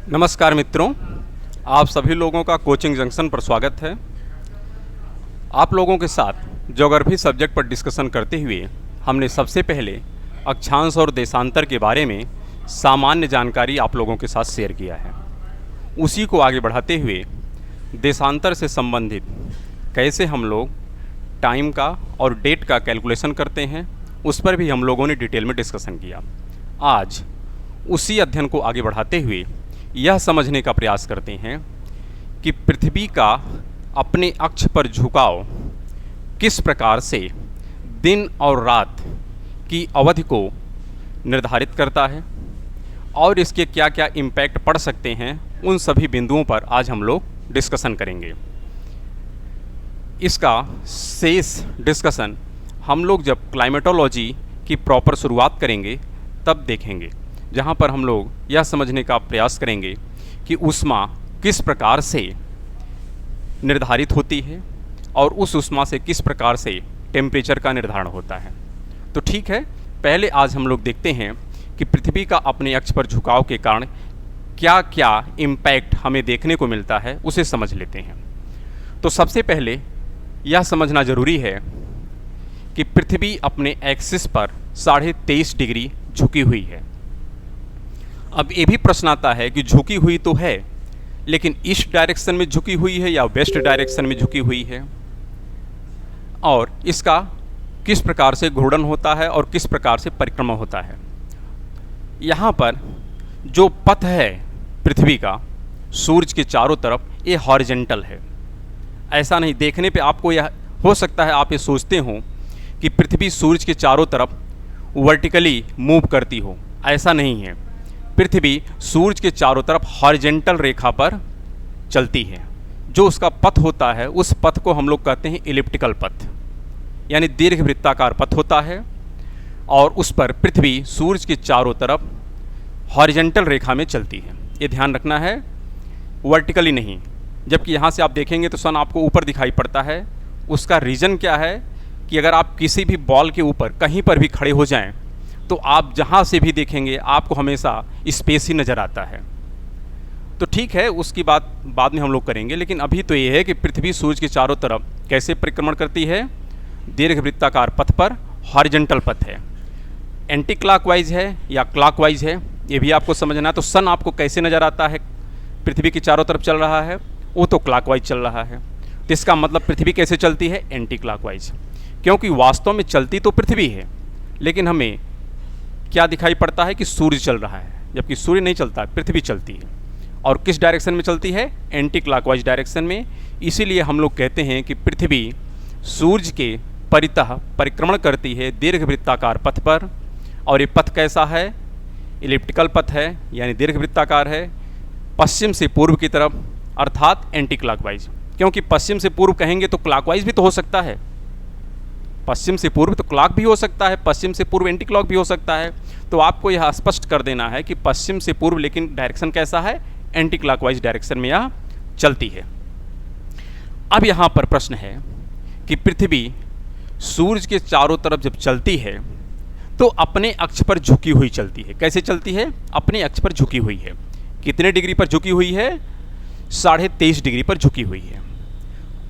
नमस्कार मित्रों, आप सभी लोगों का कोचिंग जंक्शन पर स्वागत है। आप लोगों के साथ ज्योग्राफी सब्जेक्ट पर डिस्कशन करते हुए हमने सबसे पहले अक्षांश और देशांतर के बारे में सामान्य जानकारी आप लोगों के साथ शेयर किया है। उसी को आगे बढ़ाते हुए देशांतर से संबंधित कैसे हम लोग टाइम का और डेट का कैलकुलेशन करते हैं, उस पर भी हम लोगों ने डिटेल में डिस्कशन किया। आज उसी अध्ययन को आगे बढ़ाते हुए यह समझने का प्रयास करते हैं कि पृथ्वी का अपने अक्ष पर झुकाव किस प्रकार से दिन और रात की अवधि को निर्धारित करता है और इसके क्या क्या इम्पैक्ट पड़ सकते हैं, उन सभी बिंदुओं पर आज हम लोग डिस्कशन करेंगे। इसका शेष डिस्कशन हम लोग जब क्लाइमेटोलॉजी की प्रॉपर शुरुआत करेंगे तब देखेंगे, जहाँ पर हम लोग यह समझने का प्रयास करेंगे कि ऊष्मा किस प्रकार से निर्धारित होती है और उस ऊष्मा से किस प्रकार से टेम्परेचर का निर्धारण होता है। तो ठीक है, पहले आज हम लोग देखते हैं कि पृथ्वी का अपने अक्ष पर झुकाव के कारण क्या क्या इम्पैक्ट हमें देखने को मिलता है, उसे समझ लेते हैं। तो सबसे पहले यह समझना ज़रूरी है कि पृथ्वी अपने एक्सिस पर 23.5 डिग्री झुकी हुई है। अब ये भी प्रश्न आता है कि झुकी हुई तो है, लेकिन ईस्ट डायरेक्शन में झुकी हुई है या वेस्ट डायरेक्शन में झुकी हुई है, और इसका किस प्रकार से घूर्णन होता है और किस प्रकार से परिक्रमा होता है। यहाँ पर जो पथ है पृथ्वी का सूरज के चारों तरफ, ये हॉरिजेंटल है। ऐसा नहीं, देखने पे आपको यह हो सकता है आप ये सोचते हो कि पृथ्वी सूरज के चारों तरफ वर्टिकली मूव करती हो, ऐसा नहीं है। पृथ्वी सूरज के चारों तरफ हॉरिजेंटल रेखा पर चलती है। जो उसका पथ होता है, उस पथ को हम लोग कहते हैं इलिप्टिकल पथ, यानी दीर्घवृत्ताकार पथ होता है, और उस पर पृथ्वी सूरज के चारों तरफ हॉरिजेंटल रेखा में चलती है। ये ध्यान रखना है, वर्टिकली नहीं। जबकि यहाँ से आप देखेंगे तो सन आपको ऊपर दिखाई पड़ता है। उसका रीज़न क्या है कि अगर आप किसी भी बॉल के ऊपर कहीं पर भी खड़े हो जाएं, तो आप जहाँ से भी देखेंगे आपको हमेशा स्पेस ही नज़र आता है। तो ठीक है, उसकी बात बाद में हम लोग करेंगे, लेकिन अभी तो ये है कि पृथ्वी सूरज के चारों तरफ कैसे परिक्रमण करती है, दीर्घवृत्ताकार पथ पर, हॉरिजेंटल पथ है। एंटी क्लॉकवाइज है या क्लॉकवाइज है, ये भी आपको समझना है। तो सन आपको कैसे नज़र आता है, पृथ्वी के चारों तरफ चल रहा है, वो तो क्लॉकवाइज चल रहा है। तो इसका मतलब पृथ्वी कैसे चलती है, एंटी क्लॉकवाइज। क्योंकि वास्तव में चलती तो पृथ्वी है, लेकिन हमें क्या दिखाई पड़ता है कि सूर्य चल रहा है, जबकि सूर्य नहीं चलता, पृथ्वी चलती है। और किस डायरेक्शन में चलती है, एंटी क्लॉकवाइज डायरेक्शन में। इसीलिए हम लोग कहते हैं कि पृथ्वी सूर्य के परितः परिक्रमण करती है दीर्घवृत्ताकार पथ पर। और ये पथ कैसा है, इलिप्टिकल पथ है, यानी दीर्घवृत्ताकार है, पश्चिम से पूर्व की तरफ, अर्थात एंटी क्लॉकवाइज। क्योंकि पश्चिम से पूर्व कहेंगे तो क्लॉकवाइज भी तो हो सकता है, पश्चिम से पूर्व तो क्लॉक भी हो सकता है, पश्चिम से पूर्व एंटी क्लॉक भी हो सकता है। तो आपको यह स्पष्ट कर देना है कि पश्चिम से पूर्व, लेकिन डायरेक्शन कैसा है, एंटी क्लॉकवाइज डायरेक्शन में यह चलती है। अब यहाँ पर प्रश्न है कि पृथ्वी सूरज के चारों तरफ जब चलती है तो अपने अक्ष पर झुकी हुई चलती है। कैसे चलती है, अपने अक्ष पर झुकी हुई है। कितने डिग्री पर झुकी हुई है, 23.5 डिग्री पर झुकी हुई है।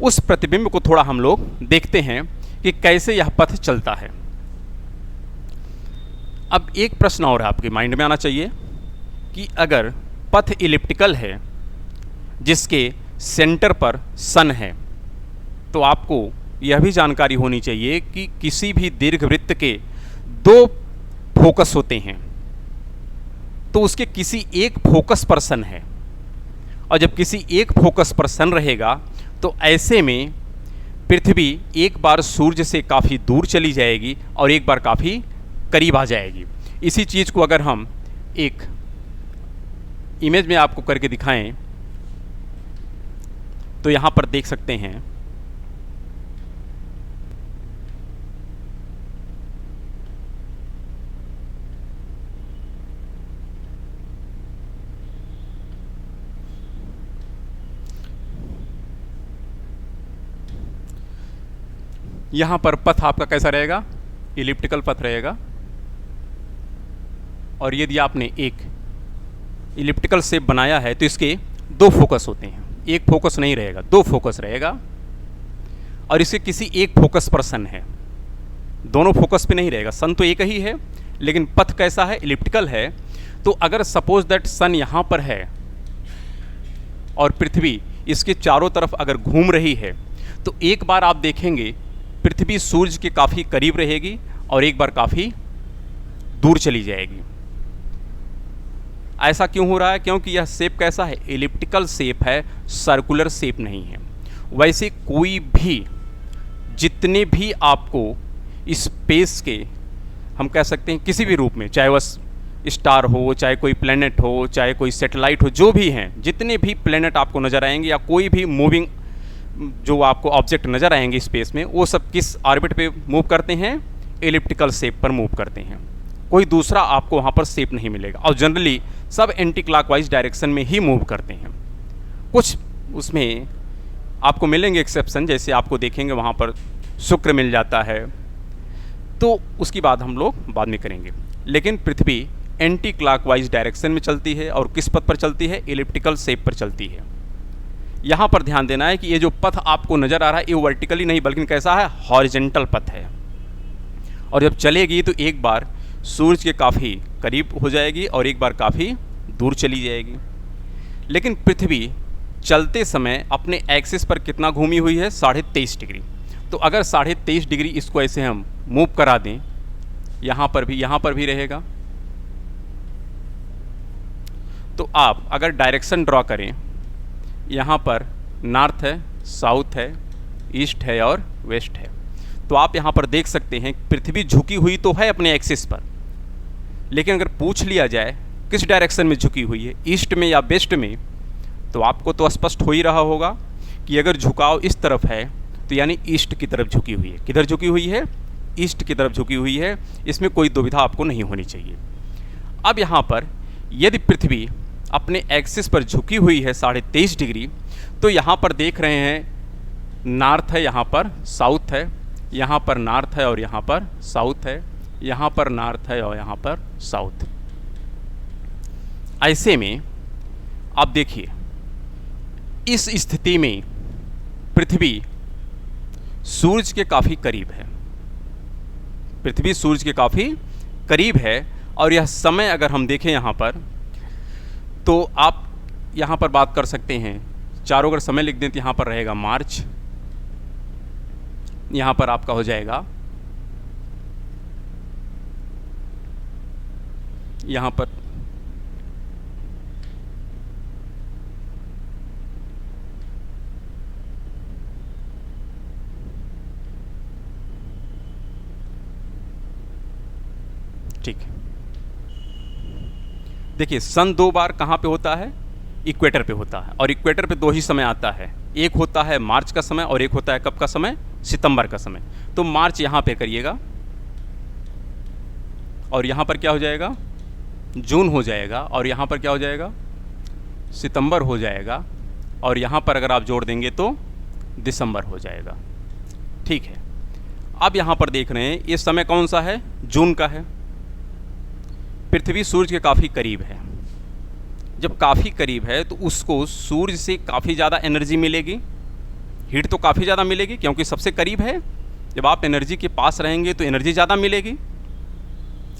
उस प्रतिबिंब को थोड़ा हम लोग देखते हैं कि कैसे यह पथ चलता है। अब एक प्रश्न और आपके माइंड में आना चाहिए कि अगर पथ इलिप्टिकल है जिसके सेंटर पर सन है, तो आपको यह भी जानकारी होनी चाहिए कि किसी भी दीर्घवृत्त के 2 फोकस होते हैं, तो उसके किसी एक फोकस पर सन है। और जब किसी एक फोकस पर सन रहेगा तो ऐसे में पृथ्वी एक बार सूर्य से काफ़ी दूर चली जाएगी और एक बार काफ़ी करीब आ जाएगी। इसी चीज़ को अगर हम एक इमेज में आपको करके दिखाएं तो यहाँ पर देख सकते हैं यहाँ पर पथ आपका कैसा रहेगा, इलिप्टिकल पथ रहेगा। और यदि आपने एक इलिप्टिकल शेप बनाया है तो इसके दो फोकस होते हैं, एक फोकस नहीं रहेगा, दो फोकस रहेगा, और इसके किसी एक फोकस पर सन है, दोनों फोकस पे नहीं रहेगा। सन तो एक ही है लेकिन पथ कैसा है, इलिप्टिकल है। तो अगर सपोज दैट सन यहाँ पर है और पृथ्वी इसके चारों तरफ अगर घूम रही है तो एक बार आप देखेंगे पृथ्वी सूर्य के काफ़ी करीब रहेगी और एक बार काफ़ी दूर चली जाएगी। ऐसा क्यों हो रहा है? क्योंकि यह शेप कैसा है, एलिप्टिकल शेप है, सर्कुलर शेप नहीं है। वैसे कोई भी जितने भी आपको स्पेस के हम कह सकते हैं किसी भी रूप में, चाहे वह स्टार हो, चाहे कोई प्लेनेट हो, चाहे कोई सैटेलाइट हो, जो भी हैं, जितने भी प्लेनेट आपको नज़र आएंगे या कोई भी मूविंग जो आपको ऑब्जेक्ट नज़र आएंगे स्पेस में, वो सब किस ऑर्बिट पे मूव करते हैं, एलिप्टिकल शेप पर मूव करते हैं। कोई दूसरा आपको वहाँ पर शेप नहीं मिलेगा और जनरली सब एंटी क्लॉकवाइज डायरेक्शन में ही मूव करते हैं। कुछ उसमें आपको मिलेंगे एक्सेप्शन, जैसे आपको देखेंगे वहाँ पर शुक्र मिल जाता है, तो उसकी बात हम लोग बाद में करेंगे। लेकिन पृथ्वी एंटी क्लॉकवाइज डायरेक्शन में चलती है और किस पथ पर चलती है, एलिप्टिकल शेप पर चलती है। यहाँ पर ध्यान देना है कि ये जो पथ आपको नज़र आ रहा है ये वर्टिकली नहीं बल्कि कैसा है, हॉरिजेंटल पथ है। और जब चलेगी तो एक बार सूरज के काफ़ी करीब हो जाएगी और एक बार काफ़ी दूर चली जाएगी। लेकिन पृथ्वी चलते समय अपने एक्सिस पर कितना घूमी हुई है, 23.5 डिग्री। तो अगर 23.5 डिग्री इसको ऐसे हम मूव करा दें, यहाँ पर भी रहेगा। तो आप अगर डायरेक्शन ड्रॉ करें, यहाँ पर नॉर्थ है, साउथ है, ईस्ट है और वेस्ट है, तो आप यहाँ पर देख सकते हैं पृथ्वी झुकी हुई तो है अपने एक्सिस पर, लेकिन अगर पूछ लिया जाए किस डायरेक्शन में झुकी हुई है, ईस्ट में या वेस्ट में, तो आपको तो स्पष्ट हो ही रहा होगा कि अगर झुकाव इस तरफ है तो यानी ईस्ट की तरफ झुकी हुई है। किधर झुकी हुई है, ईस्ट की तरफ झुकी हुई है। इसमें कोई दुविधा आपको नहीं होनी चाहिए। अब यहाँ पर यदि पृथ्वी अपने एक्सिस पर झुकी हुई है 23.5 डिग्री, तो यहाँ पर देख रहे हैं नॉर्थ है, यहाँ पर साउथ है, यहाँ पर नॉर्थ है और यहाँ पर साउथ है, यहाँ पर नॉर्थ है और यहाँ पर साउथ। ऐसे में आप देखिए इस स्थिति में पृथ्वी सूरज के काफ़ी करीब है, पृथ्वी सूरज के काफ़ी करीब है। और यह समय अगर हम देखें यहाँ पर, तो आप यहाँ पर बात कर सकते हैं, चारों अगर समय लिख दें तो यहाँ पर रहेगा मार्च, यहाँ पर आपका हो जाएगा, यहाँ पर ठीक है। देखिए सन दो बार कहाँ पे होता है, इक्वेटर पे होता है, और इक्वेटर पे दो ही समय आता है, एक होता है मार्च का समय और एक होता है कब का समय, सितंबर का समय। तो मार्च यहाँ पे करिएगा और यहाँ पर क्या हो जाएगा, जून हो जाएगा, और यहाँ पर क्या हो जाएगा, सितंबर हो जाएगा, और यहाँ पर अगर आप जोड़ देंगे तो दिसंबर हो जाएगा। ठीक है। अब यहाँ पर देख रहे हैं ये समय कौन सा है, जून का है। पृथ्वी सूर्य के काफ़ी करीब है। जब काफ़ी करीब है तो उसको सूर्य से काफ़ी ज़्यादा एनर्जी मिलेगी, हीट तो काफ़ी ज़्यादा मिलेगी क्योंकि सबसे करीब है। जब आप एनर्जी के पास रहेंगे तो एनर्जी ज़्यादा मिलेगी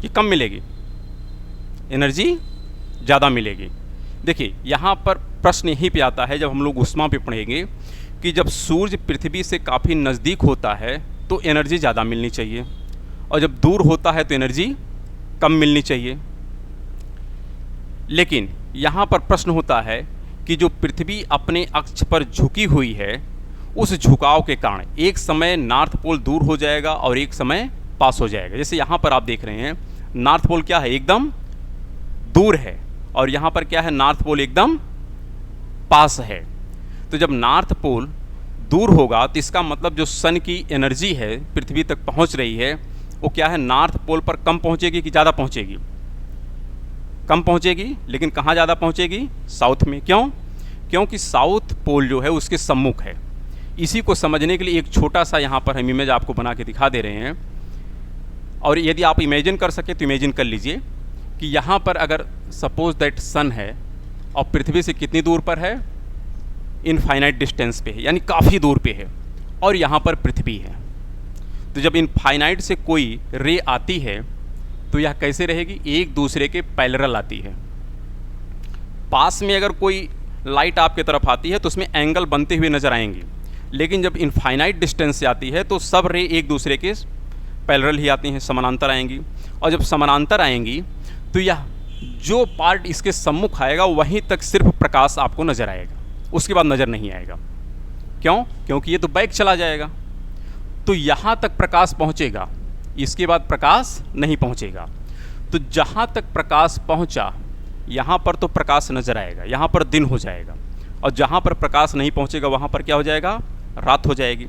कि कम मिलेगी, एनर्जी ज़्यादा मिलेगी। देखिए यहाँ पर प्रश्न यहीं पे आता है, जब हम लोग ऊष्मा पे पढ़ेंगे, कि जब सूर्य पृथ्वी से काफ़ी नज़दीक होता है तो एनर्जी ज़्यादा मिलनी चाहिए, और जब दूर होता है तो एनर्जी कम मिलनी चाहिए। लेकिन यहाँ पर प्रश्न होता है कि जो पृथ्वी अपने अक्ष पर झुकी हुई है, उस झुकाव के कारण एक समय नॉर्थ पोल दूर हो जाएगा और एक समय पास हो जाएगा। जैसे यहाँ पर आप देख रहे हैं नॉर्थ पोल क्या है, एकदम दूर है, और यहाँ पर क्या है, नॉर्थ पोल एकदम पास है। तो जब नॉर्थ पोल दूर होगा तो इसका मतलब जो सन की एनर्जी है पृथ्वी तक पहुँच रही है, वो क्या है, नॉर्थ पोल पर कम पहुँचेगी कि ज़्यादा पहुँचेगी, कम पहुँचेगी। लेकिन कहाँ ज़्यादा पहुँचेगी, साउथ में। क्यों? क्योंकि साउथ पोल जो है उसके सम्मुख है। इसी को समझने के लिए एक छोटा सा यहाँ पर हम इमेज आपको बना के दिखा दे रहे हैं, और यदि आप इमेजिन कर सके तो इमेजिन कर लीजिए कि यहाँ पर अगर सपोज दैट सन है और पृथ्वी से कितनी दूर पर है, इनफाइनाइट डिस्टेंस पे है, यानी काफ़ी दूर पे है, और यहाँ पर पृथ्वी है। तो जब इनफाइनाइट से कोई रे आती है तो यह कैसे रहेगी, एक दूसरे के पैरेलल आती है। पास में अगर कोई लाइट आपके तरफ आती है तो उसमें एंगल बनते हुए नजर आएंगे, लेकिन जब इनफाइनाइट डिस्टेंस से आती है तो सब रे एक दूसरे के पैरेलल ही आती हैं, समानांतर आएंगी। और जब समानांतर आएंगी तो यह जो पार्ट इसके सम्मुख आएगा वहीं तक सिर्फ प्रकाश आपको नज़र आएगा, उसके बाद नज़र नहीं आएगा। क्यों? क्योंकि ये तो बैक चला जाएगा। तो यहाँ तक प्रकाश पहुँचेगा, इसके बाद प्रकाश नहीं पहुँचेगा। तो जहाँ तक प्रकाश पहुँचा यहाँ पर तो प्रकाश नज़र आएगा, यहाँ पर दिन हो जाएगा, और जहाँ पर प्रकाश नहीं पहुँचेगा वहाँ पर क्या हो जाएगा, रात हो जाएगी।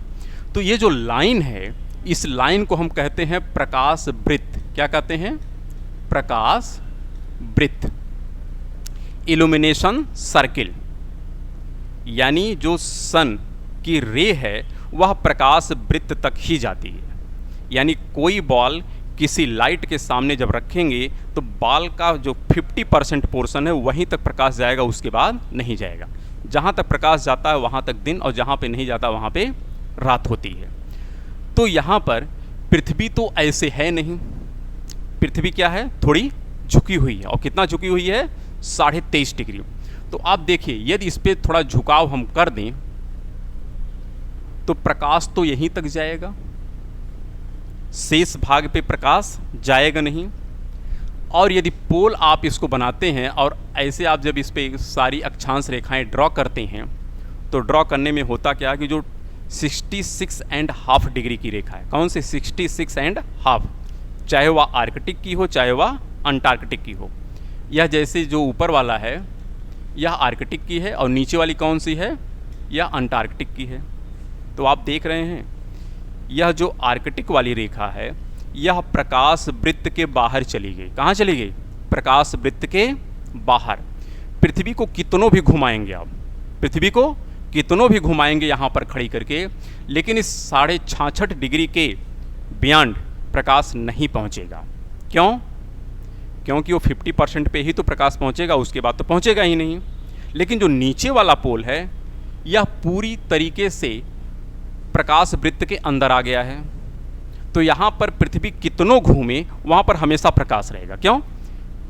तो ये जो लाइन है, इस लाइन को हम कहते हैं प्रकाश वृत्त। क्या कहते हैं? प्रकाश वृत्त, इल्यूमिनेशन सर्किल। यानी जो सन की रे है वह प्रकाश वृत्त तक ही जाती है। यानी कोई बॉल किसी लाइट के सामने जब रखेंगे तो बॉल का जो 50% पोर्शन है वहीं तक प्रकाश जाएगा, उसके बाद नहीं जाएगा। जहाँ तक प्रकाश जाता है वहाँ तक दिन, और जहाँ पे नहीं जाता वहाँ पे रात होती है। तो यहाँ पर पृथ्वी तो ऐसे है नहीं, पृथ्वी क्या है, थोड़ी झुकी हुई है। और कितना झुकी हुई है, 23.5 डिग्री। तो आप देखिए, यदि इस पर थोड़ा झुकाव हम कर दें तो प्रकाश तो यहीं तक जाएगा, शेष भाग पे प्रकाश जाएगा नहीं। और यदि पोल आप इसको बनाते हैं और ऐसे आप जब इस पे सारी अक्षांश रेखाएं ड्रॉ करते हैं तो ड्रॉ करने में होता क्या कि जो 66.5 डिग्री की रेखा है, कौन सी 66.5, चाहे वह आर्कटिक की हो चाहे वह अंटार्कटिक की हो, यह जैसे जो ऊपर वाला है यह आर्कटिक की है और नीचे वाली कौन सी है, यह अंटार्कटिक की है। तो आप देख रहे हैं यह जो आर्कटिक वाली रेखा है यह प्रकाश वृत्त के बाहर चली गई। कहाँ चली गई? प्रकाश वृत्त के बाहर। पृथ्वी को कितनों भी घुमाएंगे आप, पृथ्वी को कितनों भी घुमाएंगे यहाँ पर खड़ी करके, लेकिन इस 66.5 डिग्री के बियॉन्ड प्रकाश नहीं पहुँचेगा। क्यों? क्योंकि वो 50% पे ही तो प्रकाश पहुँचेगा, उसके बाद तो पहुँचेगा ही नहीं। लेकिन जो नीचे वाला पोल है यह पूरी तरीके से प्रकाश वृत्त के अंदर आ गया है। तो यहाँ पर पृथ्वी कितनों घूमे वहाँ पर हमेशा प्रकाश रहेगा। क्यों?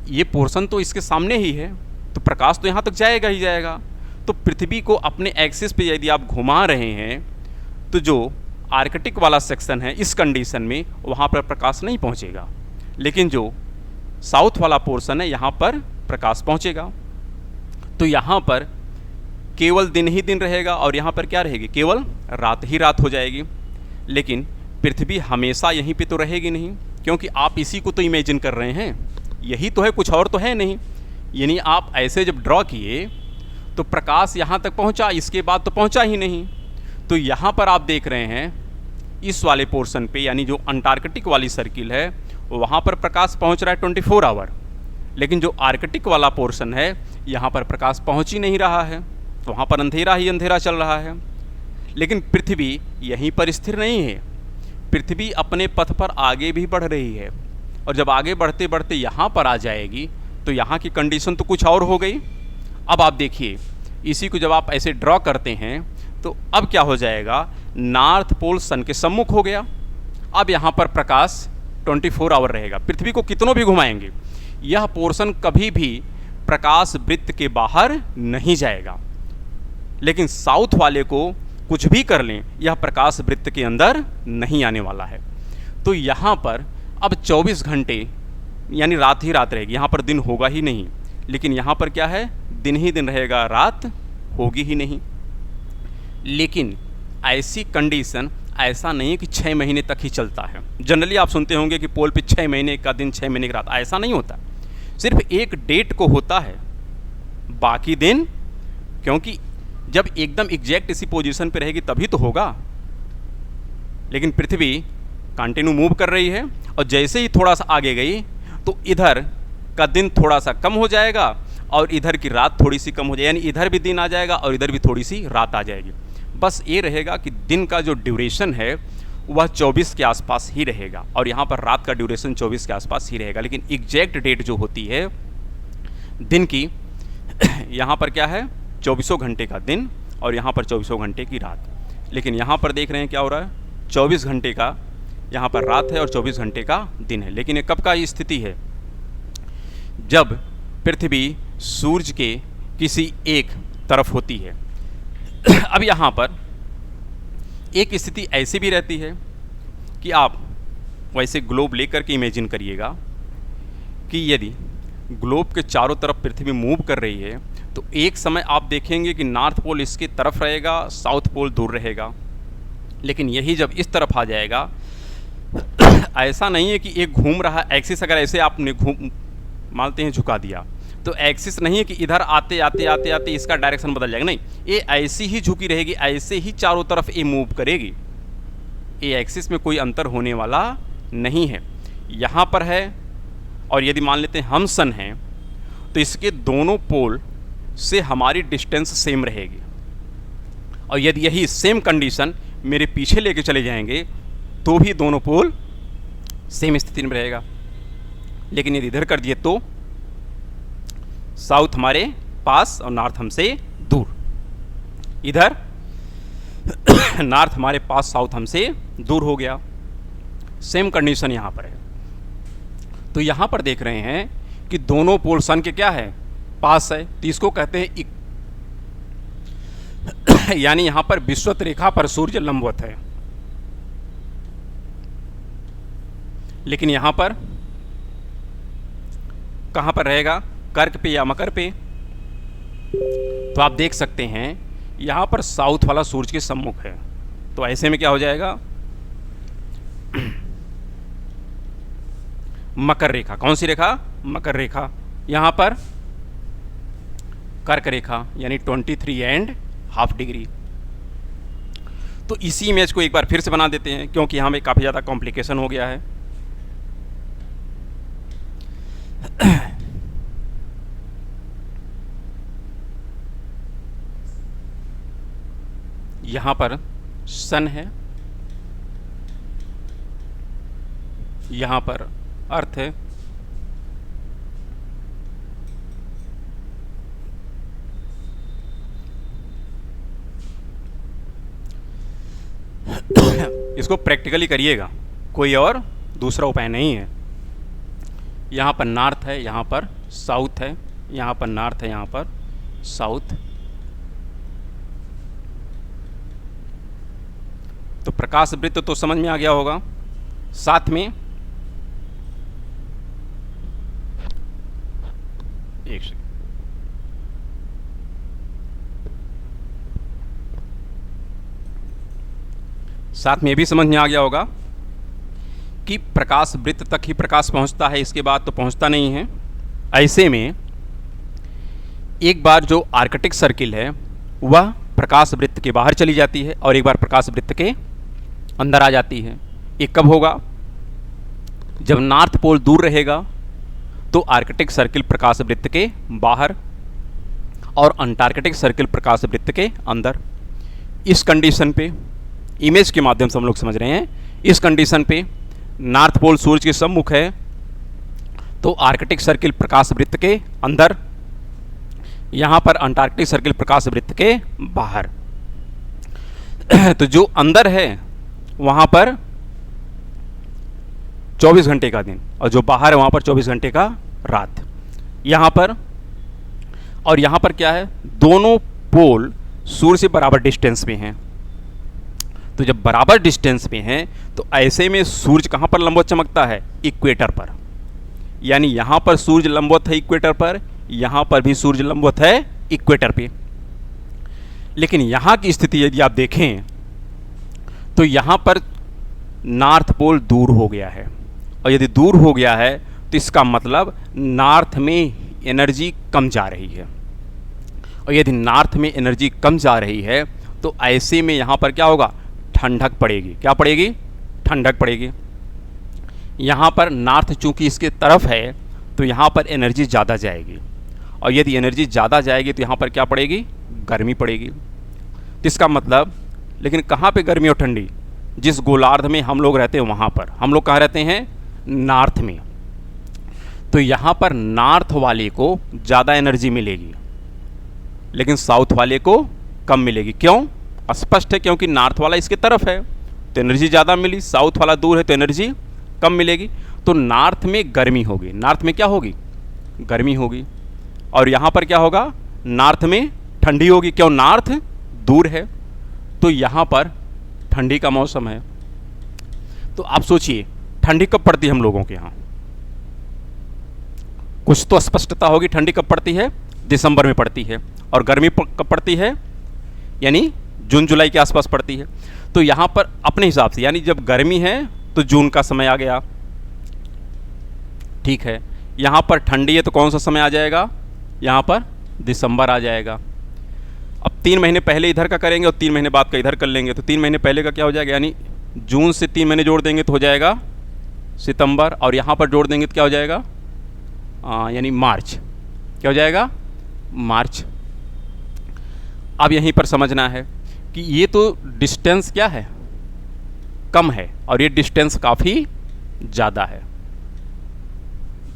ये पोर्शन तो इसके सामने ही है, तो प्रकाश तो यहाँ तक जाएगा ही जाएगा। तो पृथ्वी को अपने एक्सिस पे यदि आप घुमा रहे हैं तो जो आर्कटिक वाला सेक्शन है इस कंडीशन में वहाँ पर प्रकाश नहीं पहुँचेगा, लेकिन जो साउथ वाला पोर्शन है यहाँ पर प्रकाश पहुँचेगा। तो यहाँ पर केवल दिन ही दिन रहेगा और यहाँ पर क्या रहेगी, केवल रात ही रात हो जाएगी। लेकिन पृथ्वी हमेशा यहीं पे तो रहेगी नहीं, क्योंकि आप इसी को तो इमेजिन कर रहे हैं, यही तो है, कुछ और तो है नहीं। यानी आप ऐसे जब ड्रॉ किए तो प्रकाश यहाँ तक पहुँचा, इसके बाद तो पहुँचा ही नहीं। तो यहाँ पर आप देख रहे हैं इस वाले पोर्शन पे, यानी जो अंटार्कटिक वाली सर्किल है वहाँ पर प्रकाश पहुँच रहा है 24 आवर, लेकिन जो आर्कटिक वाला पोर्शन है यहाँ पर प्रकाश पहुँच ही नहीं रहा है, तो वहाँ पर अंधेरा ही अंधेरा चल रहा है। लेकिन पृथ्वी यहीं पर स्थिर नहीं है, पृथ्वी अपने पथ पर आगे भी बढ़ रही है, और जब आगे बढ़ते बढ़ते यहाँ पर आ जाएगी तो यहाँ की कंडीशन तो कुछ और हो गई। अब आप देखिए, इसी को जब आप ऐसे ड्रॉ करते हैं तो अब क्या हो जाएगा, नॉर्थ पोल सन के सम्मुख हो गया। अब यहाँ पर प्रकाश 24 आवर रहेगा, पृथ्वी को कितनों भी घुमाएंगे यह पोर्शन कभी भी प्रकाश वृत्त के बाहर नहीं जाएगा। लेकिन साउथ वाले को कुछ भी कर लें यह प्रकाश वृत्त के अंदर नहीं आने वाला है। तो यहाँ पर अब 24 घंटे यानी रात ही रात रहेगी, यहाँ पर दिन होगा ही नहीं। लेकिन यहाँ पर क्या है, दिन ही दिन रहेगा, रात होगी ही नहीं। लेकिन ऐसी कंडीशन ऐसा नहीं है कि 6 महीने तक ही चलता है। जनरली आप सुनते होंगे कि पोल पे 6 महीने का दिन 6 महीने की रात, ऐसा नहीं होता। सिर्फ एक डेट को होता है, बाकी दिन, क्योंकि जब एकदम एग्जैक्ट इसी पोजीशन पे रहेगी तभी तो होगा। लेकिन पृथ्वी कंटिन्यू मूव कर रही है, और जैसे ही थोड़ा सा आगे गई तो इधर का दिन थोड़ा सा कम हो जाएगा और इधर की रात थोड़ी सी कम हो जाएगी, यानी इधर भी दिन आ जाएगा और इधर भी थोड़ी सी रात आ जाएगी। बस ये रहेगा कि दिन का जो ड्यूरेशन है वह 24 के आसपास ही रहेगा, और यहाँ पर रात का ड्यूरेशन 24 के आसपास ही रहेगा। लेकिन एग्जैक्ट डेट जो होती है दिन की, यहाँ पर क्या है, 24 घंटे का दिन और यहाँ पर 24 घंटे की रात। लेकिन यहाँ पर देख रहे हैं क्या हो रहा है, 24 घंटे का यहाँ पर रात है और 24 घंटे का दिन है। लेकिन ये कब का स्थिति है, जब पृथ्वी सूरज के किसी एक तरफ होती है। अब यहाँ पर एक स्थिति ऐसी भी रहती है कि आप वैसे ग्लोब लेकर के इमेजिन करिएगा कि यदि ग्लोब के चारों तरफ पृथ्वी मूव कर रही है तो एक समय आप देखेंगे कि नॉर्थ पोल इसके तरफ रहेगा, साउथ पोल दूर रहेगा। लेकिन यही जब इस तरफ आ जाएगा, ऐसा नहीं है कि एक घूम रहा एक्सिस, अगर ऐसे आपने घूम मानते हैं झुका दिया तो एक्सिस नहीं है कि इधर आते आते आते आते इसका डायरेक्शन बदल जाएगा, नहीं, ये ऐसी ही झुकी रहेगी, ऐसे ही चारों तरफ ये मूव करेगी। ये एक्सिस में कोई अंतर होने वाला नहीं है। यहाँ पर है और यदि मान लेते हैं हम सन हैं तो इसके दोनों पोल से हमारी डिस्टेंस सेम रहेगी। और यदि यही सेम कंडीशन मेरे पीछे लेके चले जाएंगे तो भी दोनों पोल सेम स्थिति में रहेगा। लेकिन यदि इधर कर दिए तो साउथ हमारे पास और नॉर्थ हमसे दूर, इधर नॉर्थ हमारे पास, साउथ हमसे दूर हो गया। सेम कंडीशन यहाँ पर है। तो यहाँ पर देख रहे हैं कि दोनों पोल सन के क्या है, पास है, तो इसको कहते हैं यानी यहाँ पर विषुवत रेखा पर सूर्य लंबवत है। लेकिन यहाँ पर कहाँ पर रहेगा, कर्क पे या मकर पे। तो आप देख सकते हैं यहाँ पर साउथ वाला सूर्य के सम्मुख है। तो ऐसे में क्या हो जाएगा, मकर रेखा, कौन सी रेखा, मकर रेखा। यहाँ पर कर्क रेखा यानी 23.5 डिग्री। तो इसी इमेज को एक बार फिर से बना देते हैं क्योंकि यहाँ में काफ़ी ज़्यादा कॉम्प्लिकेशन हो गया है। यहाँ पर सन है, यहाँ पर अर्थ है, इसको प्रैक्टिकली करिएगा, कोई और दूसरा उपाय नहीं है। यहाँ पर नॉर्थ है, यहाँ पर साउथ है, यहाँ पर नॉर्थ है, यहाँ पर साउथ। तो प्रकाश वृत्त तो समझ में आ गया होगा। साथ में एक सेकंड, साथ में ये भी समझ में आ गया होगा कि प्रकाश वृत्त तक ही प्रकाश पहुंचता है, इसके बाद तो पहुंचता नहीं है। ऐसे में एक बार जो आर्कटिक सर्किल है वह प्रकाश वृत्त के बाहर चली जाती है और एक बार प्रकाश वृत्त के अंदर आ जाती है। ये कब होगा, जब नॉर्थ पोल दूर रहेगा तो आर्कटिक सर्किल प्रकाश वृत्त के बाहर और अंटार्कटिक सर्किल प्रकाश वृत्त के अंदर। इस कंडीशन पे, इमेज के माध्यम से हम लोग समझ रहे हैं, इस कंडीशन पे नॉर्थ पोल सूरज के सम्मुख है तो आर्कटिक सर्किल प्रकाश वृत्त के अंदर, यहाँ पर अंटार्कटिक सर्किल प्रकाश वृत्त के बाहर। तो जो अंदर है वहाँ पर 24 घंटे का दिन और जो बाहर है वहाँ पर 24 घंटे का रात। यहाँ पर और यहाँ पर क्या है, दोनों पोल सूर्य से बराबर डिस्टेंस पे हैं। तो जब बराबर डिस्टेंस पे हैं तो ऐसे में सूर्य कहाँ पर लंबवत चमकता है, इक्वेटर पर। यानी यहाँ पर सूर्य लंबवत है इक्वेटर पर, यहाँ पर भी सूर्य लंबवत है इक्वेटर पे। लेकिन यहाँ की स्थिति यदि आप देखें तो यहाँ पर नॉर्थ पोल दूर हो गया है, और यदि दूर हो गया है तो इसका मतलब नॉर्थ में एनर्जी कम जा रही है। और यदि नॉर्थ में एनर्जी कम जा रही है तो ऐसे में यहाँ पर क्या होगा, ठंडक पड़ेगी। क्या पड़ेगी, ठंडक पड़ेगी। यहाँ पर नॉर्थ चूंकि इसके तरफ है तो यहाँ पर एनर्जी ज़्यादा जाएगी, और यदि एनर्जी ज़्यादा जाएगी तो यहाँ पर क्या पड़ेगी, गर्मी पड़ेगी। तो इसका मतलब, लेकिन कहाँ पे गर्मी और ठंडी, जिस गोलार्ध में हम लोग रहते हैं वहाँ पर। हम लोग कहाँ रहते हैं, नॉर्थ में। तो यहाँ पर नॉर्थ वाले को ज़्यादा एनर्जी मिलेगी, लेकिन साउथ वाले को कम मिलेगी। क्यों? स्पष्ट है, क्योंकि नॉर्थ वाला इसके तरफ है तो एनर्जी ज़्यादा मिली, साउथ वाला दूर है तो एनर्जी कम मिलेगी। तो नॉर्थ में गर्मी होगी, नॉर्थ में क्या होगी? गर्मी होगी। और यहाँ पर क्या होगा? नॉर्थ में ठंडी होगी। क्यों? नॉर्थ दूर है तो यहाँ पर ठंडी का मौसम है। तो आप सोचिए ठंडी कब पड़ती है हम लोगों के यहाँ? कुछ तो स्पष्टता होगी। ठंडी कब पड़ती है? दिसंबर में पड़ती है। और गर्मी कब पड़ती है? यानी जून जुलाई के आसपास पड़ती है। तो यहाँ पर अपने हिसाब से, यानी जब गर्मी है तो जून का समय आ गया, ठीक है। यहाँ पर ठंडी है तो कौन सा समय आ जाएगा? यहाँ पर दिसंबर आ जाएगा। अब 3 महीने पहले इधर का करेंगे और 3 महीने बाद का इधर कर लेंगे, तो 3 महीने पहले का क्या हो जाएगा? यानी जून से 3 महीने जोड़ देंगे तो हो जाएगा सितंबर, और यहाँ पर जोड़ देंगे तो क्या हो जाएगा? यानी मार्च। क्या हो जाएगा? मार्च। अब यहीं पर समझना है कि ये तो डिस्टेंस क्या है? कम है, और ये डिस्टेंस काफ़ी ज़्यादा है।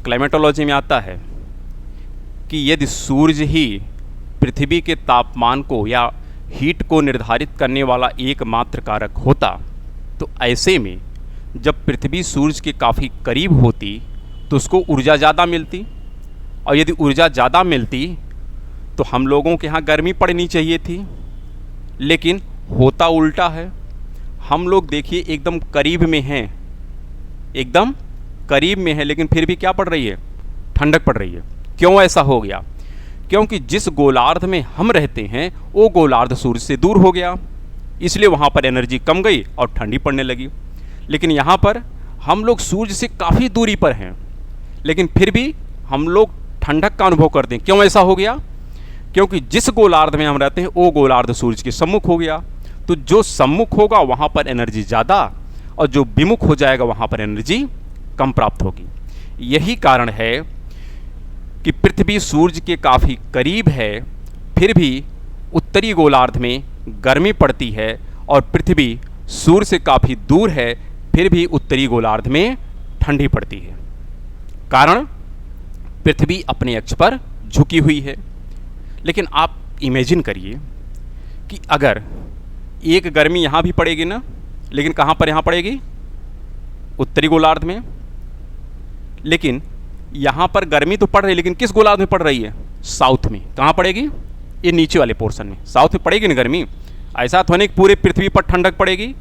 क्लाइमेटोलॉजी में आता है कि यदि सूर्य ही पृथ्वी के तापमान को या हीट को निर्धारित करने वाला एकमात्र कारक होता, तो ऐसे में जब पृथ्वी सूर्य के काफ़ी करीब होती तो उसको ऊर्जा ज़्यादा मिलती, और यदि ऊर्जा ज़्यादा मिलती तो हम लोगों के यहाँ गर्मी पड़नी चाहिए थी। लेकिन होता उल्टा है। हम लोग देखिए एकदम करीब में हैं, एकदम करीब में है, लेकिन फिर भी क्या पड़ रही है? ठंडक पड़ रही है। क्यों ऐसा हो गया? क्योंकि जिस गोलार्ध में हम रहते हैं वो गोलार्ध सूर्य से दूर हो गया, इसलिए वहाँ पर एनर्जी कम गई और ठंडी पड़ने लगी। लेकिन यहाँ पर हम लोग सूर्य से काफ़ी दूरी पर हैं, लेकिन फिर भी हम लोग ठंडक का अनुभव करते हैं। क्यों ऐसा हो गया? क्योंकि जिस गोलार्ध में हम रहते हैं वो गोलार्ध सूर्य के सम्मुख हो गया। तो जो सम्मुख होगा वहाँ पर एनर्जी ज़्यादा, और जो विमुख हो जाएगा वहाँ पर एनर्जी कम प्राप्त होगी। यही कारण है कि पृथ्वी सूर्य के काफ़ी करीब है, फिर भी उत्तरी गोलार्ध में गर्मी पड़ती है, और पृथ्वी सूर्य से काफ़ी दूर है, फिर भी उत्तरी गोलार्ध में ठंडी पड़ती है। कारण पृथ्वी अपने अक्ष पर झुकी हुई है। लेकिन आप इमेजिन करिए कि अगर एक गर्मी यहाँ भी पड़ेगी ना, लेकिन कहाँ पर? यहाँ पड़ेगी उत्तरी गोलार्ध में। लेकिन यहाँ पर गर्मी तो पड़ रही है, लेकिन किस गोलार्ध में पड़ रही है? साउथ में। कहाँ पड़ेगी? ये नीचे वाले पोर्शन में, साउथ में पड़ेगी ना गर्मी। ऐसा तो नहीं पूरे पृथ्वी पर ठंडक पड़ेगी।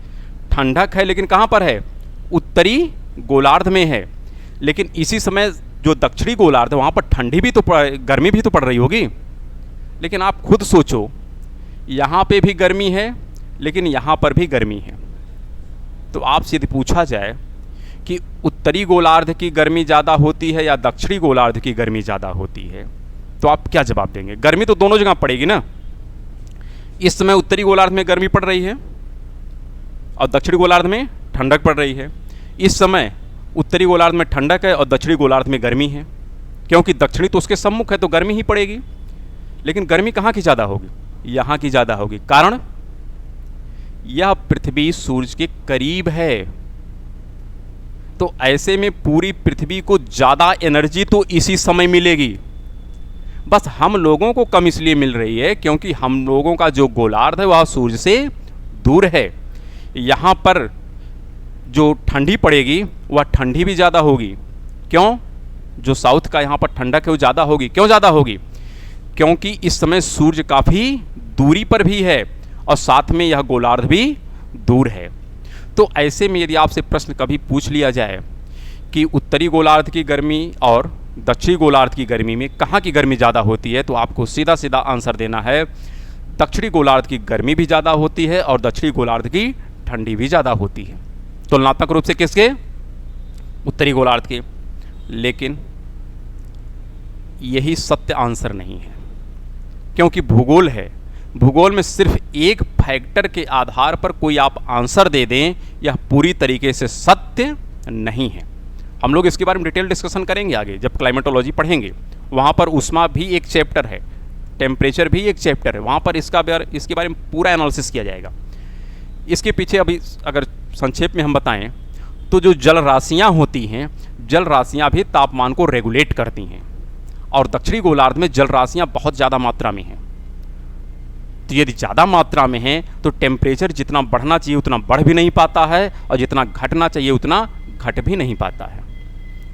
ठंडक है, लेकिन कहाँ पर है? उत्तरी गोलार्ध में है। लेकिन इसी समय जो दक्षिणी गोलार्ध है वहाँ पर ठंडी भी तो गर्मी भी तो पड़ रही होगी। लेकिन आप खुद सोचो, यहाँ पे भी गर्मी है लेकिन यहाँ पर भी गर्मी है। तो आपसे यदि पूछा जाए कि उत्तरी गोलार्ध की गर्मी ज़्यादा होती है या दक्षिणी गोलार्ध की गर्मी ज़्यादा होती है, तो आप क्या जवाब देंगे? गर्मी तो दोनों जगह पड़ेगी ना। इस समय उत्तरी गोलार्ध में गर्मी पड़ रही है और दक्षिणी गोलार्ध में ठंडक पड़ रही है। इस समय उत्तरी गोलार्ध में ठंडक है और दक्षिणी गोलार्ध में गर्मी है, क्योंकि दक्षिणी तो उसके सम्मुख है तो गर्मी ही पड़ेगी। लेकिन गर्मी कहाँ की ज़्यादा होगी? यहाँ की ज़्यादा होगी। कारण यह पृथ्वी सूर्य के करीब है। तो ऐसे में पूरी पृथ्वी को ज़्यादा एनर्जी तो इसी समय मिलेगी। बस हम लोगों को कम इसलिए मिल रही है क्योंकि हम लोगों का जो गोलार्ध है वह सूर्य से दूर है। यहाँ पर जो ठंडी पड़ेगी वह ठंडी भी ज़्यादा होगी। क्यों? जो साउथ का यहाँ पर ठंडक है वो ज़्यादा होगी। क्यों ज़्यादा होगी? क्योंकि इस समय सूर्य काफ़ी दूरी पर भी है और साथ में यह गोलार्ध भी दूर है। तो ऐसे में यदि आपसे प्रश्न कभी पूछ लिया जाए कि उत्तरी गोलार्ध की गर्मी और दक्षिणी गोलार्ध की गर्मी में कहाँ की गर्मी ज़्यादा होती है, तो आपको सीधा सीधा आंसर देना है दक्षिणी गोलार्ध की गर्मी भी ज़्यादा होती है और दक्षिणी गोलार्ध की ठंडी भी ज़्यादा होती है। तुलनात्मक रूप से किसके? उत्तरी गोलार्ध के। लेकिन यही सत्य आंसर नहीं है, क्योंकि भूगोल है। भूगोल में सिर्फ एक फैक्टर के आधार पर कोई आप आंसर दे दें यह पूरी तरीके से सत्य नहीं है। हम लोग इसके बारे में डिटेल डिस्कशन करेंगे आगे जब क्लाइमेटोलॉजी पढ़ेंगे। वहाँ पर ऊष्मा भी एक चैप्टर है, टेम्परेचर भी एक चैप्टर है, वहाँ पर इसके बारे में पूरा एनालिसिस किया जाएगा। इसके पीछे अभी अगर संक्षेप में हम बताएं तो जो जल राशियाँ होती हैं, जल राशियाँ भी तापमान को रेगुलेट करती हैं और दक्षिणी गोलार्ध में जल राशियाँ बहुत ज़्यादा मात्रा में हैं। तो यदि ज़्यादा मात्रा में है तो टेम्परेचर जितना बढ़ना चाहिए उतना बढ़ भी नहीं पाता है और जितना घटना चाहिए उतना घट भी नहीं पाता है।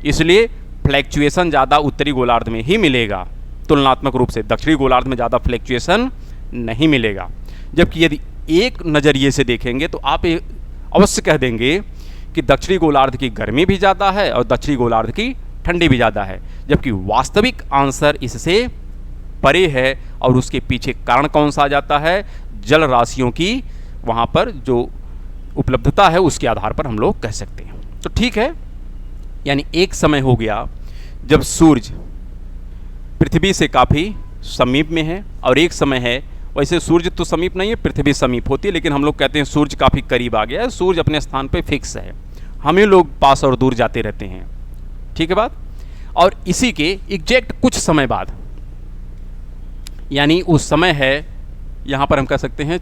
इसलिए फ्लैक्चुएशन ज़्यादा उत्तरी गोलार्ध में ही मिलेगा, तुलनात्मक रूप से दक्षिणी गोलार्ध में ज़्यादा फ्लैक्चुएशन नहीं मिलेगा। जबकि यदि एक नज़रिए से देखेंगे तो आप अवश्य कह देंगे कि दक्षिणी गोलार्ध की गर्मी भी ज़्यादा है और दक्षिणी गोलार्ध की ठंडी भी ज़्यादा है, जबकि वास्तविक आंसर इससे परे है। और उसके पीछे कारण कौन सा आ जाता है? जल राशियों की वहाँ पर जो उपलब्धता है उसके आधार पर हम लोग कह सकते हैं। तो ठीक है, यानी एक समय हो गया जब सूरज पृथ्वी से काफ़ी समीप में है, और एक समय है वैसे सूरज तो समीप नहीं है, पृथ्वी समीप होती है, लेकिन हम लोग कहते हैं सूरज काफ़ी करीब आ गया है, सूरज अपने स्थान पे फिक्स है, हम ही लोग पास और दूर जाते रहते हैं। ठीक है बात। और इसी के एग्जैक्ट कुछ समय बाद, यानी उस समय है यहाँ पर हम कह सकते हैं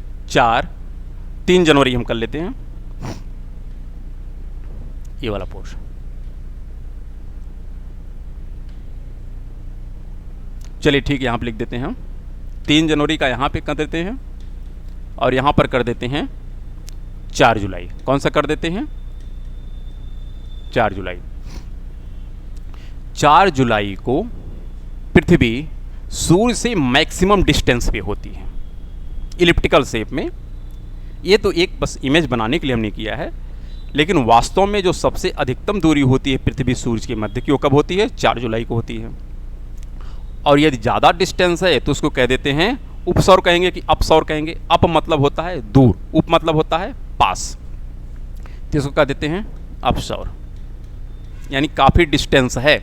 3 जनवरी हम कर लेते हैं ये वाला पोर्शन। चलिए ठीक है, यहाँ पर लिख देते हैं हम 3 जनवरी का यहाँ पे कर देते हैं और यहाँ पर कर देते हैं 4 जुलाई। कौन सा कर देते हैं? 4 जुलाई। 4 जुलाई को पृथ्वी सूर्य से मैक्सिमम डिस्टेंस पे होती है, इलिप्टिकल शेप में। ये तो एक बस इमेज बनाने के लिए हमने किया है, लेकिन वास्तव में जो सबसे अधिकतम दूरी होती है पृथ्वी सूरज के मध्य की, वो कब होती है? 4 जुलाई को होती है। और यदि ज़्यादा डिस्टेंस है तो उसको कह देते हैं उपसौर कहेंगे कि अपसौर कहेंगे। अप मतलब होता है दूर, उप मतलब होता है पास, तो इसको कह देते हैं अपसौर, यानी काफ़ी डिस्टेंस है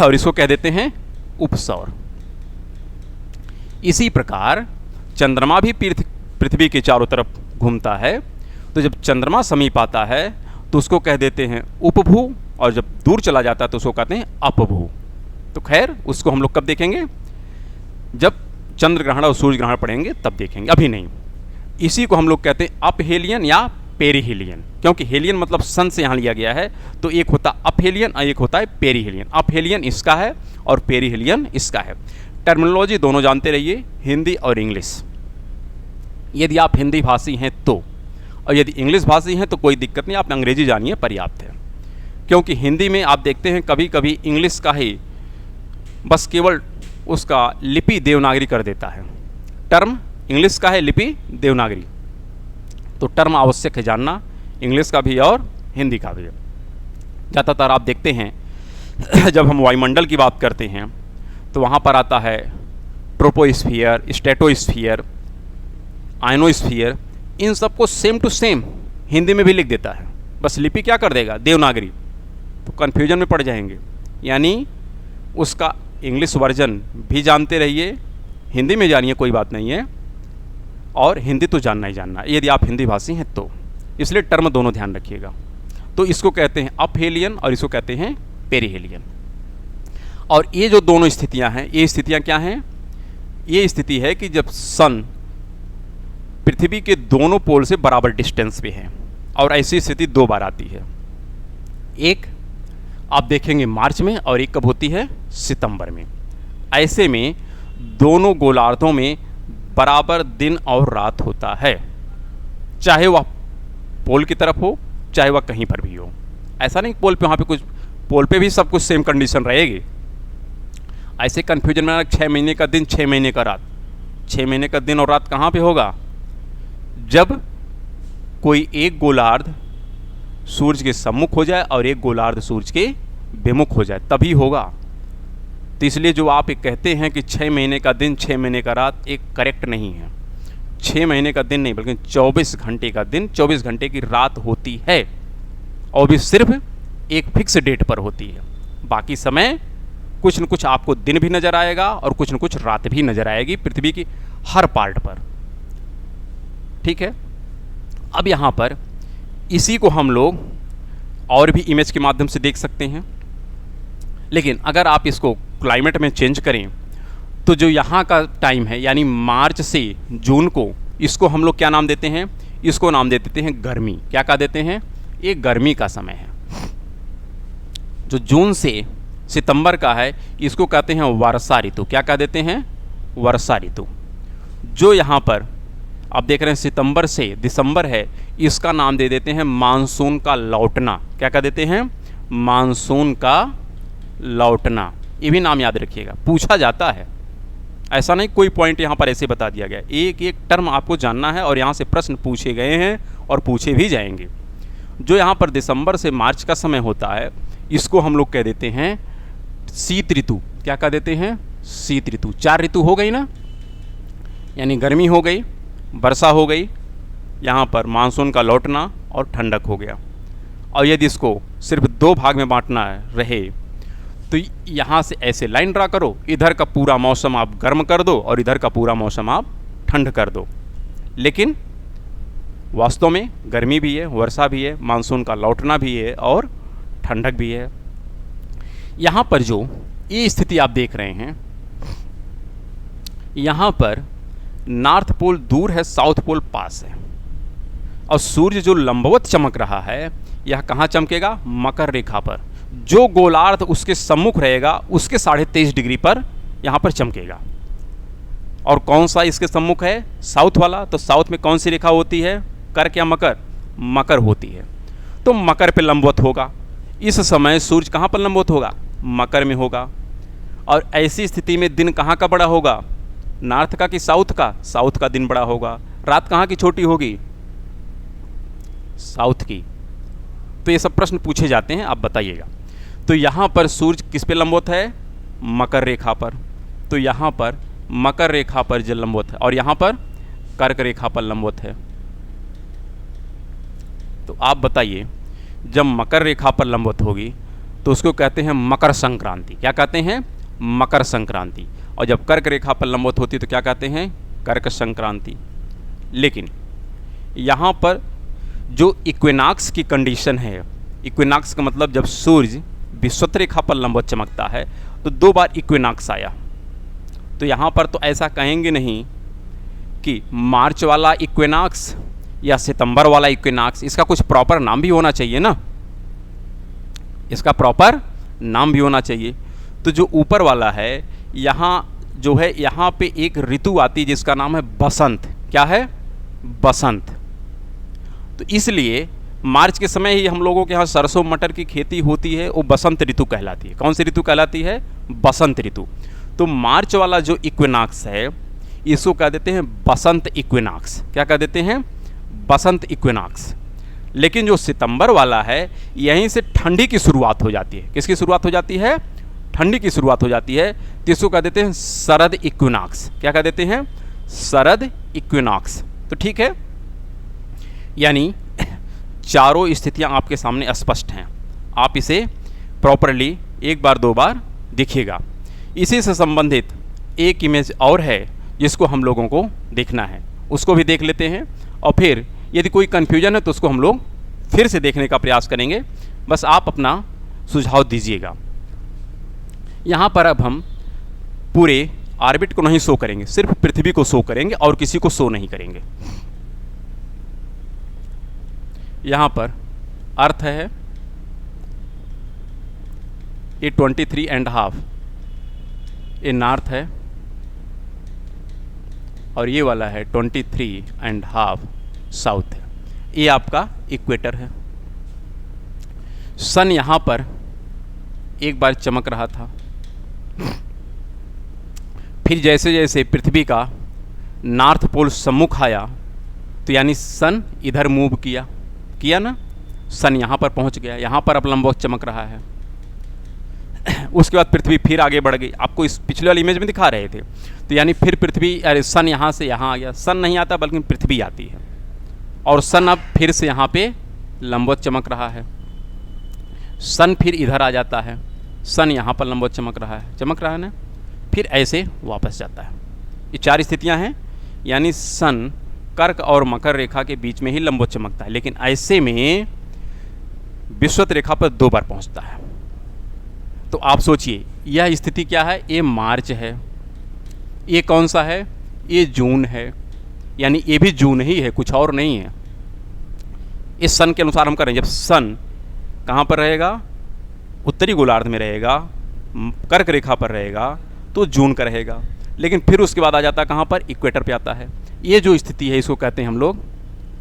और इसको कह देते हैं उपसौर। इसी प्रकार चंद्रमा भी पृथ्वी के चारों तरफ घूमता है, तो जब चंद्रमा समीप आता है तो उसको कह देते हैं उपभू, और जब दूर चला जाता है तो उसको कहते हैं अपभू। तो खैर उसको हम लोग कब देखेंगे? जब चंद्र ग्रहण और सूर्य ग्रहण पड़ेंगे तब देखेंगे, अभी नहीं। इसी को हम लोग कहते हैं अपहेलियन या पेरीहेलियन, क्योंकि हेलियन मतलब सन से यहाँ लिया गया है, तो एक होता अपहेलियन और एक होता है पेरीहेलियन। अपहेलियन इसका है और पेरीहेलियन इसका है। टर्मिनोलॉजी दोनों जानते रहिए, हिंदी और इंग्लिश। यदि आप हिंदी भाषी हैं तो, और यदि इंग्लिश भाषी हैं तो कोई दिक्कत नहीं, आप अंग्रेजी जानिए पर्याप्त है। क्योंकि हिंदी में आप देखते हैं कभी कभी इंग्लिश का ही बस केवल उसका लिपि देवनागरी कर देता है। टर्म इंग्लिश का है, लिपि देवनागरी, तो टर्म आवश्यक है जानना, इंग्लिश का भी और हिंदी का भी। ज़्यादातर आप देखते हैं जब हम वायुमंडल की बात करते हैं तो वहाँ पर आता है ट्रोपोस्फियर, स्ट्रेटोस्फियर, आयनोस्फियर, इन सबको सेम टू सेम हिंदी में भी लिख देता है, बस लिपि क्या कर देगा? देवनागरी। तो कन्फ्यूजन में पड़ जाएंगे, यानी उसका इंग्लिश वर्जन भी जानते रहिए, हिंदी में जानिए कोई बात नहीं है, और हिंदी तो जानना ही जानना यदि आप हिंदी भाषी हैं तो। इसलिए टर्म दोनों ध्यान रखिएगा। तो इसको कहते हैं अपहेलियन और इसको कहते हैं पेरीहेलियन। और ये जो दोनों स्थितियां हैं, ये स्थितियां क्या हैं? ये स्थिति है कि जब सन पृथ्वी के दोनों पोल से बराबर डिस्टेंस पे है, और ऐसी स्थिति 2 बार आती है। एक आप देखेंगे मार्च में और एक कब होती है? सितंबर में। ऐसे में दोनों गोलार्धों में बराबर दिन और रात होता है, चाहे वह पोल की तरफ हो चाहे वह कहीं पर भी हो। ऐसा नहीं पोल पे, वहाँ पे कुछ पोल पे भी सब कुछ सेम कंडीशन रहेगी। ऐसे कन्फ्यूजन में 6 महीने का दिन 6 महीने का रात, 6 महीने का दिन और रात कहाँ पे होगा? जब कोई एक गोलार्ध सूर्य के सम्मुख हो जाए और एक गोलार्ध सूर्य के विमुख हो जाए, तभी होगा। तो इसलिए जो आप कहते हैं कि 6 महीने का दिन 6 महीने का रात, एक करेक्ट नहीं है। 6 महीने का दिन नहीं बल्कि 24 घंटे का दिन 24 घंटे की रात होती है, और भी सिर्फ एक फिक्स डेट पर होती है। बाकी समय कुछ न कुछ आपको दिन भी नज़र आएगा और कुछ न कुछ रात भी नज़र आएगी पृथ्वी की हर पार्ट पर। ठीक है, अब यहाँ पर इसी को हम लोग और भी इमेज के माध्यम से देख सकते हैं, लेकिन अगर आप इसको क्लाइमेट में चेंज करें तो जो यहाँ का टाइम है यानी मार्च से जून को, इसको हम लोग क्या नाम देते हैं? इसको नाम दे देते हैं गर्मी। क्या कह देते हैं? ये गर्मी का समय है। जो जून से सितंबर का है इसको कहते हैं वर्षा ऋतु। क्या कह देते हैं? वर्षा ऋतु। जो यहाँ पर आप देख रहे हैं सितंबर से दिसंबर है, इसका नाम दे देते हैं मानसून का लौटना। क्या कह देते हैं? मानसून का लौटना। ये भी नाम याद रखिएगा, पूछा जाता है, ऐसा नहीं कोई पॉइंट यहाँ पर ऐसे बता दिया गया। एक एक टर्म आपको जानना है और यहाँ से प्रश्न पूछे गए हैं और पूछे भी जाएंगे। जो यहाँ पर दिसंबर से मार्च का समय होता है, इसको हम लोग कह देते हैं शीत ऋतु। क्या कह देते हैं? शीत ऋतु। 4 ऋतु हो गई ना, यानी गर्मी हो गई, वर्षा हो गई, यहाँ पर मानसून का लौटना और ठंडक हो गया। और यदि इसको सिर्फ 2 भाग में बांटना रहे तो यहाँ से ऐसे लाइन ड्रा करो, इधर का पूरा मौसम आप गर्म कर दो और इधर का पूरा मौसम आप ठंड कर दो। लेकिन वास्तव में गर्मी भी है, वर्षा भी है, मानसून का लौटना भी है और ठंडक भी है। यहाँ पर जो ये स्थिति आप देख रहे हैं, यहाँ पर नॉर्थ पोल दूर है, साउथ पोल पास है, और सूर्य जो लंबवत चमक रहा है यह कहाँ चमकेगा? मकर रेखा पर। जो गोलार्ध उसके सम्मुख रहेगा उसके 23.5 डिग्री पर यहाँ पर चमकेगा। और कौन सा इसके सम्मुख है? साउथ वाला। तो साउथ में कौन सी रेखा होती है? कर्क या मकर? मकर होती है। तो मकर पे लंबवत होगा। इस समय सूर्य कहाँ पर लंबवत होगा? मकर में होगा। और ऐसी स्थिति में दिन कहाँ का बड़ा होगा? नॉर्थ का कि साउथ का? साउथ का दिन बड़ा होगा। रात कहाँ की छोटी होगी? साउथ की। तो ये सब प्रश्न पूछे जाते हैं, आप बताइएगा। तो यहाँ पर सूर्य किस पे लंबवत है? मकर रेखा पर। तो यहाँ पर मकर रेखा पर जो लंबवत है, और यहाँ पर कर्क रेखा पर लंबवत है। तो आप बताइए, जब मकर रेखा पर लंबवत होगी तो उसको कहते हैं मकर संक्रांति। क्या कहते हैं? मकर संक्रांति। और जब कर्क रेखा पर लंबवत होती तो क्या कहते हैं? कर्क संक्रांति। लेकिन यहाँ पर जो इक्विनॉक्स की कंडीशन है, इक्विनॉक्स का मतलब जब सूर्य विषुवत रेखा पर लंबवत चमकता है तो 2 बार इक्विनॉक्स आया। तो यहाँ पर तो ऐसा कहेंगे नहीं कि मार्च वाला इक्विनॉक्स या सितंबर वाला इक्विनॉक्स, इसका कुछ प्रॉपर नाम भी होना चाहिए ना, इसका प्रॉपर नाम भी होना चाहिए। तो जो ऊपर वाला है, यहाँ जो है, यहाँ पे एक ऋतु आती है जिसका नाम है बसंत। क्या है? बसंत। तो इसलिए मार्च के समय ही हम लोगों के यहाँ सरसों मटर की खेती होती है, वो बसंत ऋतु कहलाती है। कौन सी ऋतु कहलाती है? बसंत ऋतु। तो मार्च वाला जो इक्विनॉक्स है इसको कह देते हैं बसंत इक्विनॉक्स। क्या कह देते हैं? बसंत इक्विनॉक्स। लेकिन जो सितंबर वाला है, यहीं से ठंडी की शुरुआत हो जाती है। किसकी शुरुआत हो जाती है? ठंडी की शुरुआत हो जाती है। तो इसको कह देते हैं शरद इक्विनॉक्स। क्या कह देते हैं? शरद इक्विनॉक्स। तो ठीक है, यानी चारों स्थितियां आपके सामने स्पष्ट हैं। आप इसे प्रॉपरली 1 बार 2 बार देखिएगा। इसी से संबंधित एक इमेज और है जिसको हम लोगों को देखना है, उसको भी देख लेते हैं। और फिर यदि कोई कन्फ्यूजन है तो उसको हम लोग फिर से देखने का प्रयास करेंगे। बस आप अपना सुझाव दीजिएगा। यहाँ पर अब हम पूरे ऑर्बिट को नहीं शो करेंगे, सिर्फ पृथ्वी को शो करेंगे और किसी को शो नहीं करेंगे। यहाँ पर अर्थ है, ये 23.5 ये नॉर्थ है और ये वाला है 23.5 साउथ है। ये आपका इक्वेटर है। सन यहाँ पर एक बार चमक रहा था, फिर जैसे जैसे पृथ्वी का नॉर्थ पोल सम्मुख आया तो यानी सन इधर मूव किया ना, सन यहाँ पर पहुँच गया, यहाँ पर अब लंबवत चमक रहा है। उसके बाद पृथ्वी फिर आगे बढ़ गई। आपको इस पिछले वाली इमेज में दिखा रहे थे। तो यानी फिर पृथ्वी, अरे सन यहाँ से यहाँ आ गया। सन नहीं आता बल्कि पृथ्वी आती है और सन अब फिर से यहाँ पे लंबवत चमक रहा है। सन फिर इधर आ जाता है, सन यहाँ पर लंबवत चमक रहा है ना, फिर ऐसे वापस जाता है। ये 4 स्थितियाँ हैं। यानी सन कर्क और मकर रेखा के बीच में ही लंबवत चमकता है, लेकिन ऐसे में विषुवत रेखा पर 2 बार पहुँचता है। तो आप सोचिए यह स्थिति क्या है? ये मार्च है, ये कौन सा है? ये जून है, यानी ये भी जून ही है, कुछ और नहीं है। इस सन के अनुसार हम करें, जब सन कहाँ पर रहेगा? उत्तरी गोलार्ध में रहेगा, कर्क रेखा पर रहेगा, तो जून का रहेगा। लेकिन फिर उसके बाद आ जाता है कहाँ पर, इक्वेटर पे आता है। ये जो स्थिति है इसको कहते हैं हम लोग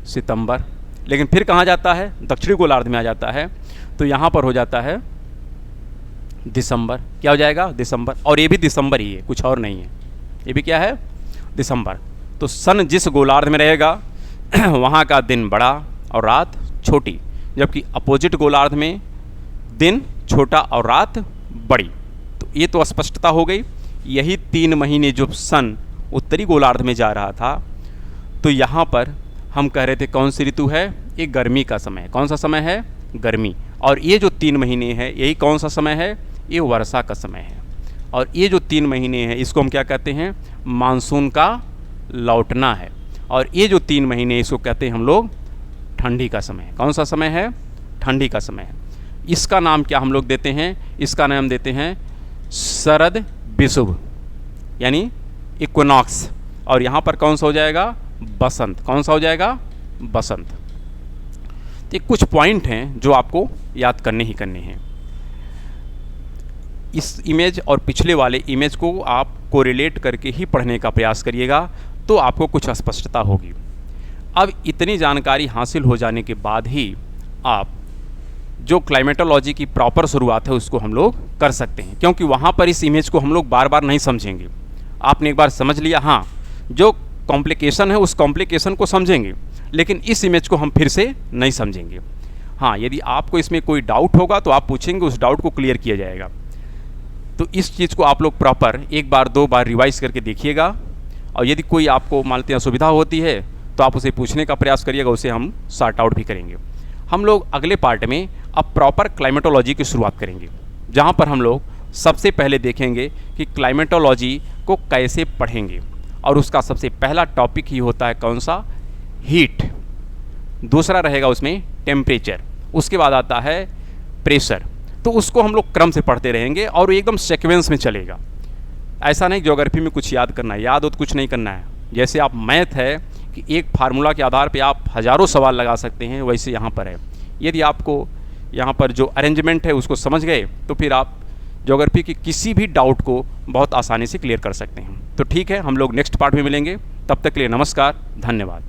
सितंबर। लेकिन फिर कहाँ जाता है, दक्षिणी गोलार्ध में आ जाता है, तो यहाँ पर हो जाता है दिसंबर। क्या हो जाएगा, दिसंबर। और ये भी दिसंबर ही है, कुछ और नहीं है, ये भी क्या है, दिसंबर। तो सन जिस गोलार्ध में रहेगा वहाँ का दिन बड़ा और रात छोटी, जबकि अपोजिट गोलार्ध में दिन छोटा और रात बड़ी। तो ये तो स्पष्टता हो गई। यही 3 महीने जो सन उत्तरी गोलार्ध में जा रहा था, तो यहाँ पर हम कह रहे थे कौन सी ऋतु है, ये गर्मी का समय है। कौन सा समय है, गर्मी। और ये जो 3 महीने हैं यही कौन सा समय है, ये वर्षा का समय है। और ये जो 3 महीने हैं इसको हम क्या कहते हैं, मानसून का लौटना है। और ये जो 3 महीने इसको कहते हैं हम लोग ठंडी का समय है। कौन सा समय है, ठंडी का समय है। इसका नाम क्या हम लोग देते हैं, इसका नाम देते हैं शरद विषुव यानी इक्विनॉक्स। और यहाँ पर कौन सा हो जाएगा, बसंत। कौन सा हो जाएगा, बसंत। तो ये कुछ पॉइंट हैं जो आपको याद करने ही करने हैं। इस इमेज और पिछले वाले इमेज को आप कोरिलेट करके ही पढ़ने का प्रयास करिएगा, तो आपको कुछ स्पष्टता होगी। अब इतनी जानकारी हासिल हो जाने के बाद ही आप जो क्लाइमेटोलॉजी की प्रॉपर शुरुआत है उसको हम लोग कर सकते हैं, क्योंकि वहाँ पर इस इमेज को हम लोग बार बार नहीं समझेंगे। आपने एक बार समझ लिया, हाँ जो कॉम्प्लिकेशन है उस कॉम्प्लिकेशन को समझेंगे, लेकिन इस इमेज को हम फिर से नहीं समझेंगे। हाँ, यदि आपको इसमें कोई डाउट होगा तो आप पूछेंगे, उस डाउट को क्लियर किया जाएगा। तो इस चीज़ को आप लोग प्रॉपर 1 बार 2 बार रिवाइज करके देखिएगा, और यदि कोई आपको मानते हैं असुविधा होती है तो आप उसे पूछने का प्रयास करिएगा, उसे हम सॉर्ट आउट भी करेंगे। हम लोग अगले पार्ट में अब प्रॉपर क्लाइमेटोलॉजी की शुरुआत करेंगे, जहाँ पर हम लोग सबसे पहले देखेंगे कि क्लाइमेटोलॉजी को कैसे पढ़ेंगे। और उसका सबसे पहला टॉपिक ही होता है कौन सा, हीट। दूसरा रहेगा उसमें टेम्परेचर, उसके बाद आता है प्रेशर। तो उसको हम लोग क्रम से पढ़ते रहेंगे और एकदम सीक्वेंस में चलेगा। ऐसा नहीं ज्योग्राफी में कुछ याद करना है, याद हो तो कुछ नहीं करना है। जैसे आप मैथ है कि एक फार्मूला के आधार पे आप हज़ारों सवाल लगा सकते हैं, वैसे यहाँ पर है। यदि आपको यहाँ पर जो अरेंजमेंट है उसको समझ गए तो फिर आप ज्योग्राफी की किसी भी डाउट को बहुत आसानी से क्लियर कर सकते हैं। तो ठीक है, हम लोग नेक्स्ट पार्ट में मिलेंगे। तब तक के लिए नमस्कार, धन्यवाद।